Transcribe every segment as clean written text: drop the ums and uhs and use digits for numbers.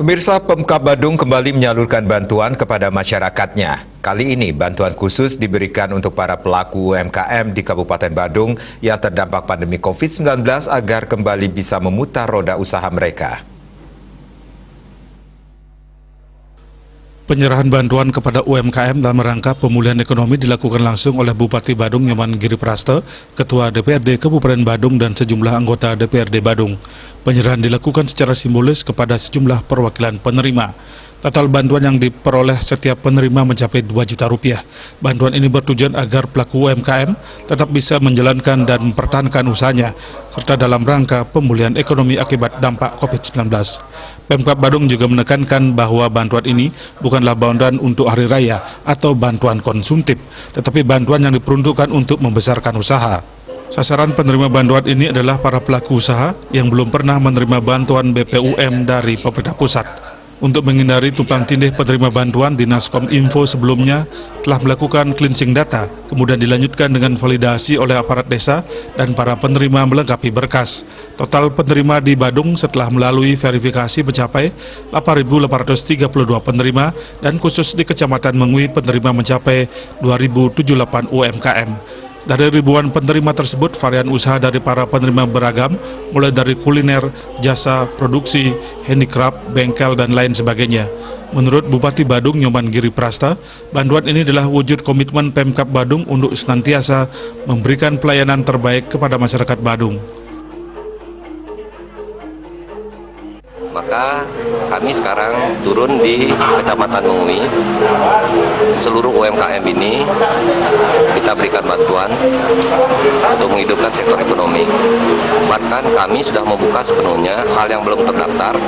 Pemirsa, Pemkab Badung kembali menyalurkan bantuan kepada masyarakatnya. Kali ini bantuan khusus diberikan untuk para pelaku UMKM di Kabupaten Badung yang terdampak pandemi COVID-19 agar kembali bisa memutar roda usaha mereka. Penyerahan bantuan kepada UMKM dalam rangka pemulihan ekonomi dilakukan langsung oleh Bupati Badung Nyoman Giriprasta, Ketua DPRD Kabupaten Badung dan sejumlah anggota DPRD Badung. Penyerahan dilakukan secara simbolis kepada sejumlah perwakilan penerima. Total bantuan yang diperoleh setiap penerima mencapai 2 juta rupiah. Bantuan ini bertujuan agar pelaku UMKM tetap bisa menjalankan dan mempertahankan usahanya, serta dalam rangka pemulihan ekonomi akibat dampak COVID-19. Pemkab Badung juga menekankan bahwa bantuan ini bukanlah bantuan untuk hari raya atau bantuan konsumtif, tetapi bantuan yang diperuntukkan untuk membesarkan usaha. Sasaran penerima bantuan ini adalah para pelaku usaha yang belum pernah menerima bantuan BPUM dari pemerintah pusat. Untuk menghindari tumpang tindih penerima bantuan, Dinas Kominfo sebelumnya telah melakukan cleansing data, kemudian dilanjutkan dengan validasi oleh aparat desa dan para penerima melengkapi berkas. Total penerima di Badung setelah melalui verifikasi mencapai 8.832 penerima dan khusus di Kecamatan Mengui penerima mencapai 2.078 UMKM. Dari ribuan penerima tersebut, varian usaha dari para penerima beragam, mulai dari kuliner, jasa, produksi, handicraft, bengkel, dan lain sebagainya. Menurut Bupati Badung Nyoman Giriprasta, bantuan ini adalah wujud komitmen Pemkab Badung untuk senantiasa memberikan pelayanan terbaik kepada masyarakat Badung. Maka kami sekarang turun di Kecamatan Mengui. Seluruh UMKM ini kita berikan bantuan untuk menghidupkan sektor ekonomi. Bahkan kami sudah membuka sepenuhnya hal yang belum terdaftar.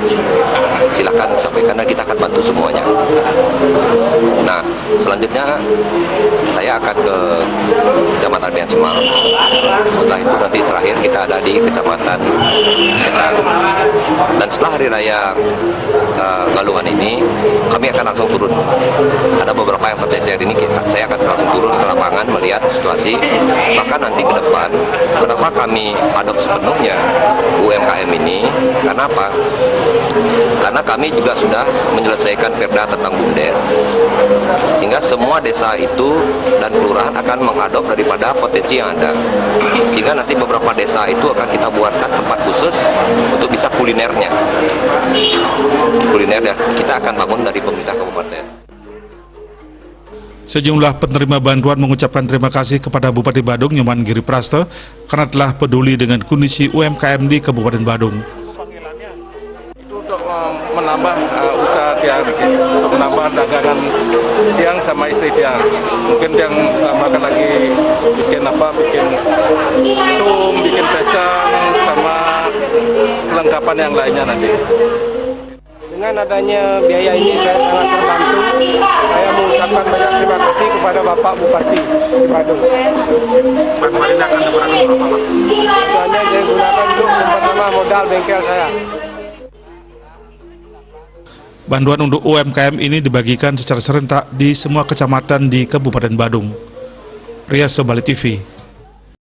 Silakan sampaikan dan kita akan bantu semuanya. Nah, selanjutnya saya akan ke Kecamatan Bian Semal. Setelah itu nanti terakhir kita ada di Kecamatan Kendang. Dan setelah hari raya Galungan ini kami akan langsung turun. Ada beberapa yang tercecer ini saya akan langsung turun ke lapangan melihat situasi. Bahkan nanti ke depan, kenapa kami adopsi sepenuhnya UMKM ini? Karena apa? Karena kami juga sudah menyelesaikan perda tentang BUMDes, sehingga semua desa itu dan kelurahan akan mengadop daripada potensi yang ada. Sehingga nanti beberapa desa itu akan kita buatkan tempat khusus untuk bisa kulinernya. Kuliner dan kita akan bangun dari pemerintah kabupaten. Sejumlah penerima bantuan mengucapkan terima kasih kepada Bupati Badung Nyoman Giriprasta karena telah peduli dengan kondisi UMKM di Kabupaten Badung. Itu untuk menambah usaha tiang, untuk menambah dagangan tiang sama istri tiang. Mungkin tiang tambahkan lagi bikin tum, bikin pesang, sama kelengkapan yang lainnya nanti. Dengan adanya biaya ini saya sangat terbantu. Saya mengucapkan banyak terima kasih kepada Bapak Bupati di Badung. Bantuan ini akan digunakan untuk apa, Pak? Bantuannya saya gunakan untuk mempertambah modal bengkel saya. Bantuan untuk UMKM ini dibagikan secara serentak di semua kecamatan di Kabupaten Badung. Rias Sobali TV.